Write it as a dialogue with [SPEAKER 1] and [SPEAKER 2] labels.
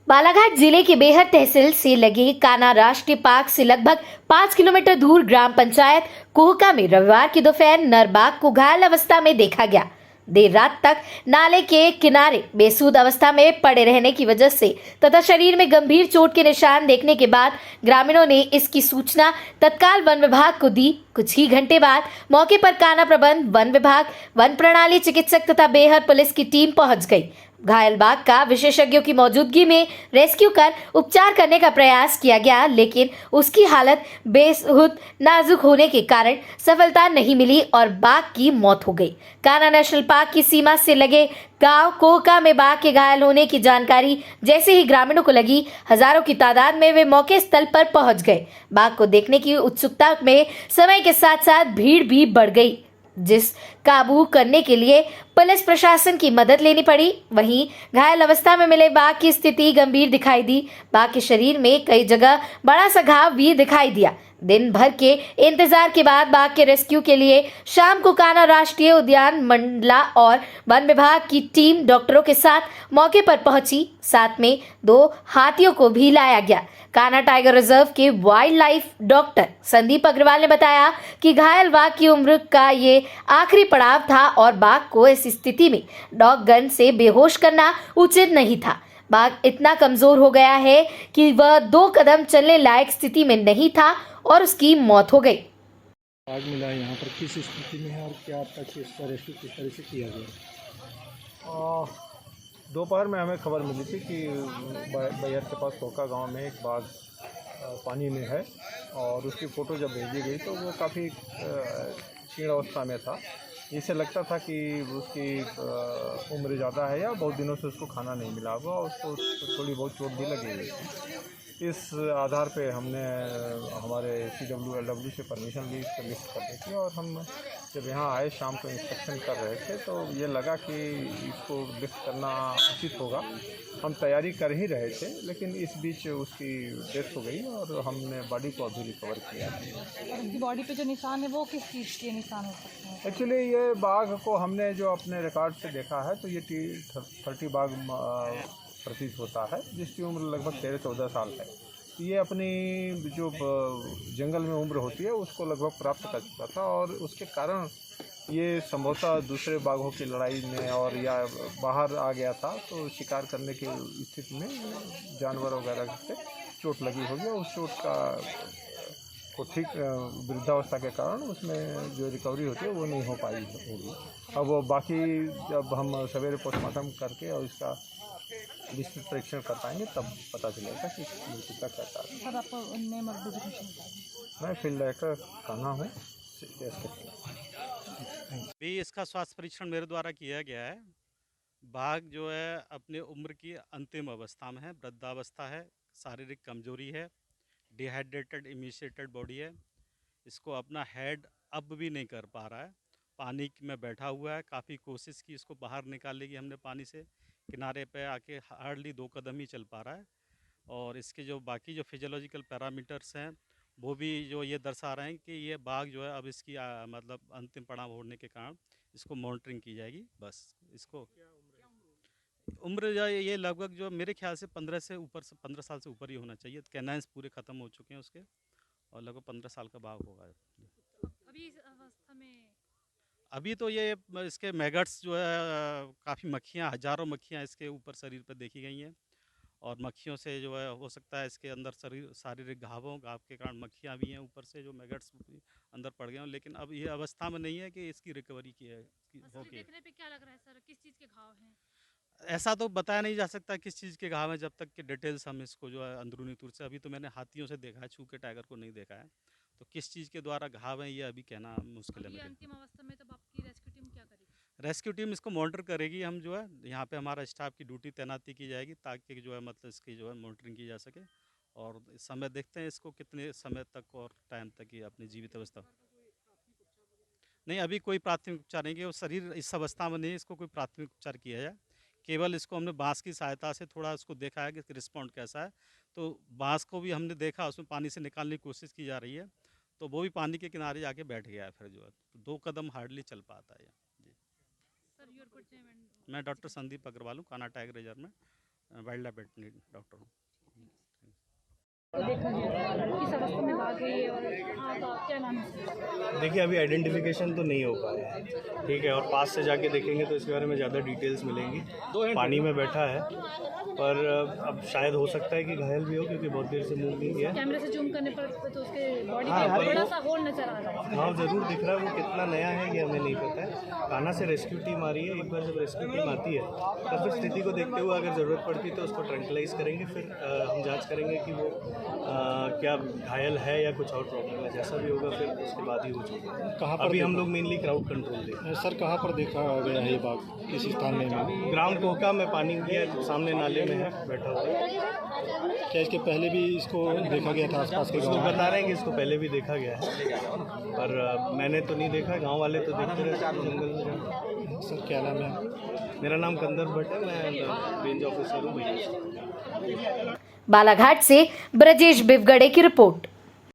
[SPEAKER 1] बालाघाट जिले के बेहर तहसील से लगे कान्हा राष्ट्रीय पार्क से लगभग 5 किलोमीटर दूर ग्राम पंचायत कोहका में रविवार की दोपहर नर बाघ को घायल अवस्था में देखा गया। देर रात तक नाले के किनारे बेसुध अवस्था में पड़े रहने की वजह से तथा शरीर में गंभीर चोट के निशान देखने के बाद ग्रामीणों ने इसकी सूचना तत्काल वन विभाग को दी। कुछ ही घंटे बाद मौके पर कान्हा प्रबंध, वन विभाग, वन प्रणाली चिकित्सक तथा बेहर पुलिस की टीम पहुंच गई। घायल बाघ का विशेषज्ञों की मौजूदगी में रेस्क्यू कर उपचार करने का प्रयास किया गया, लेकिन उसकी हालत बेहद नाजुक होने के कारण सफलता नहीं मिली और बाघ की मौत हो गई। कान्हा नेशनल पार्क की सीमा से लगे गांव कोहका में बाघ के घायल होने की जानकारी जैसे ही ग्रामीणों को लगी, हजारों की तादाद में वे मौके स्थल पर पहुंच गए। बाघ को देखने की उत्सुकता में समय के साथ साथ भीड़ भी बढ़ गई, जिस काबू करने के लिए पुलिस प्रशासन की मदद लेनी पड़ी। वहीं घायल अवस्था में मिले बाघ की स्थिति गंभीर दिखाई दी। बाघ के शरीर में कई जगह बड़ा सा घाव भी दिखाई दिया। दिन भर के इंतजार के बाद बाघ के रेस्क्यू के लिए शाम को कान्हा राष्ट्रीय उद्यान मंडला और वन विभाग की टीम डॉक्टरों के साथ मौके पर पहुंची। साथ में 2 हाथियों को भी लाया गया। कान्हा टाइगर रिजर्व के wildlife doctor Sandeep Agarwal ने बताया कि घायल बाघ की उम्र का ये आखिरी पड़ाव था और बाघ को इस स्थिति में डॉग गन से बेहोश करना उचित नहीं था। बाघ इतना कमजोर हो गया है कि वह 2 कदम चलने लायक स्थिति में नहीं था और उसकी मौत हो गई।
[SPEAKER 2] बाघ मिला यहाँ पर किस स्थिति में है और क्या तक इसका रेस्क्यू किस तरह से किया गया?
[SPEAKER 3] दोपहर में हमें खबर मिली थी कि बैहर के पास कोका गांव में एक बाघ पानी में है और उसकी फ़ोटो जब भेजी गई तो वो काफ़ी क्षीण अवस्था में था। इससे लगता था कि उसकी उम्र ज़्यादा है या बहुत दिनों से उसको खाना नहीं मिला होगा और उसको थोड़ी बहुत चोट भी लगी हुई थी। इस आधार पे हमने हमारे CWLW से परमिशन ली इसको लिफ्ट करने की और हम जब यहाँ आए शाम को इंस्पेक्शन कर रहे थे तो ये लगा कि इसको लिफ्ट करना उचित होगा। हम तैयारी कर ही रहे थे, लेकिन इस बीच उसकी डेथ हो गई और हमने बॉडी को अभी रिकवर किया।
[SPEAKER 4] और उसकी बॉडी पे जो निशान है वो किस चीज़ के निशान हो सकते हैं?
[SPEAKER 3] एक्चुअली ये बाघ को हमने जो अपने रिकॉर्ड से देखा है तो ये 30 बाघ प्रतीत होता है, जिसकी उम्र लगभग 13-14 साल है। ये अपनी जो जंगल में उम्र होती है उसको लगभग प्राप्त कर चुका था और उसके कारण ये संभवतः दूसरे बाघों की लड़ाई में और या बाहर आ गया था तो शिकार करने की स्थिति में जानवर वगैरह से चोट लगी होगी और उस चोट का को ठीक वृद्धावस्था के कारण उसमें जो रिकवरी होती है वो नहीं हो पाई होगी। अब वो बाकी जब हम सवेरे पोस्टमार्टम करके और इसका विस्तृत परीक्षण कर पाएंगे तब पता चलेगा कि मृत्यु का क्या कारण है।
[SPEAKER 4] सर, आपका नेम और डेजिग्नेशन बताइए।
[SPEAKER 3] मैं फील्ड डायरेक्टर कान्हा हूँ।
[SPEAKER 5] भी इसका स्वास्थ्य परीक्षण मेरे द्वारा किया गया है। बाघ जो है अपने उम्र की अंतिम अवस्था में है, वृद्धावस्था है, शारीरिक कमजोरी है, डिहाइड्रेटेड इमिशिएटेड बॉडी है। इसको अपना हेड अप भी नहीं कर पा रहा है, पानी में बैठा हुआ है। काफ़ी कोशिश की इसको बाहर निकालने की हमने पानी से, किनारे पे आके हार्डली 2 कदम ही चल पा रहा है। और इसके जो बाकी जो फिजियोलॉजिकल पैरामीटर्स हैं वो भी जो ये दर्शा रहे हैं कि ये बाघ जो है अब इसकी मतलब अंतिम पड़ाव होने के कारण इसको मॉनिटरिंग की जाएगी। बस इसको उम्र जो ये लगभग जो मेरे ख्याल से 15 से ऊपर, 15 साल से ऊपर ही होना चाहिए। कैनाइंस पूरे ख़त्म हो चुके हैं उसके और लगभग 15 साल का बाघ होगा।
[SPEAKER 4] अभी इस अवस्था में
[SPEAKER 5] अभी तो ये इसके मैगट्स जो है काफ़ी मक्खियाँ, हज़ारों मक्खियाँ इसके ऊपर शरीर पर देखी गई हैं और मक्खियों से जो है हो सकता है इसके अंदर शारीरिक घाव के कारण मक्खियाँ भी हैं ऊपर से, जो मैगट्स अंदर पड़ गए हैं। लेकिन अब ये अवस्था में नहीं है कि इसकी रिकवरी की है होगी।
[SPEAKER 4] देखने पे क्या लग रहा है सर, किस चीज़ के घाव हैं?
[SPEAKER 5] ऐसा तो बताया नहीं जा सकता किस चीज़ के घाव हैं जब तक कि डिटेल्स हम इसको जो है अंदरूनी तौर से, अभी तो मैंने हाथियों से देखा है, छू के टाइगर को नहीं देखा है, तो किस चीज़ के द्वारा घाव है ये अभी कहना मुश्किल है
[SPEAKER 4] ये
[SPEAKER 5] मेरे।
[SPEAKER 4] अंतिम अवस्था में तब आपकी रेस्क्यू टीम क्या करेगी?
[SPEAKER 5] रेस्क्यू टीम इसको मॉनिटर करेगी। हम जो है यहाँ पे हमारा स्टाफ की ड्यूटी तैनाती की जाएगी ताकि जो है मतलब इसकी जो है मॉनिटरिंग की जा सके और इस समय देखते हैं इसको कितने समय तक और टाइम तक ये अपनी जीवित अवस्था। नहीं, अभी कोई प्राथमिक उपचार नहीं किया, शरीर इस अवस्था में नहीं, इसको कोई प्राथमिक उपचार किया जाए। केवल इसको हमने बांस की सहायता से थोड़ा उसको देखा है कि रिस्पॉन्ड कैसा है, तो बांस को भी हमने देखा, उसमें पानी से निकालने की कोशिश की जा रही है, तो वो भी पानी के किनारे जाके बैठ गया है। फिर जो है 2 कदम हार्डली चल पाता है। जी,
[SPEAKER 4] sir, your good name and
[SPEAKER 5] मैं डॉक्टर संदीप अग्रवाल हूँ, कान्हा टाइगर रिजर्व में वाइल्ड लाइफ वेटरनरी डॉक्टर हूँ।
[SPEAKER 4] देखा गया किस अवस्था में बाघ है ये और कहाँ क्या नाम है?
[SPEAKER 6] देखिए अभी आइडेंटिफिकेशन तो नहीं हो पाया है, ठीक है, और पास से जाके देखेंगे तो इसके बारे में ज़्यादा डिटेल्स मिलेंगी। पानी में बैठा है, पर अब शायद हो सकता है कि घायल भी हो, क्योंकि बहुत देर से मूव नहीं किया।
[SPEAKER 4] कैमरे से जूम करने पर तो उसके बॉडी
[SPEAKER 6] हाँ,
[SPEAKER 4] में बड़ा सा होल नजर आ रहा है।
[SPEAKER 6] हाँ ज़रूर दिख रहा है, वो कितना नया है ये हमें नहीं पता है। कान्हा से रेस्क्यू टीम आ रही है, एक बार जब रेस्क्यू टीम आती है तब फिर स्थिति को देखते हुए अगर ज़रूरत पड़ती है तो उसको ट्रैंक्लाइज करेंगे, फिर हम जांच करेंगे कि वो क्या घायल है या कुछ और प्रॉब्लम है। जैसा भी होगा फिर उसके बाद ही हो जाएगा।
[SPEAKER 2] कहाँ पर
[SPEAKER 6] अभी हम लोग मेनली क्राउड कंट्रोल दें।
[SPEAKER 2] सर कहाँ पर देखा गया है ये बाघ, किस स्थान में?
[SPEAKER 6] ग्राम कोहका में पानी के सामने नाले में है बैठा हुआ है।
[SPEAKER 2] क्या इसके पहले भी इसको देखा गया था आसपास के
[SPEAKER 6] इसको
[SPEAKER 2] गाँव में?
[SPEAKER 6] बता रहे हैं कि इसको पहले भी देखा गया है, पर मैंने तो नहीं देखा, गांव वाले तो देखते रहते हैं जंगल में जाकर।
[SPEAKER 2] सर क्या नाम है?
[SPEAKER 6] मेरा नाम कंदर भट्ट है, मैं रेंज ऑफिसर हूँ भैया।
[SPEAKER 1] बालाघाट से ब्रजेश बिवगड़े की रिपोर्ट।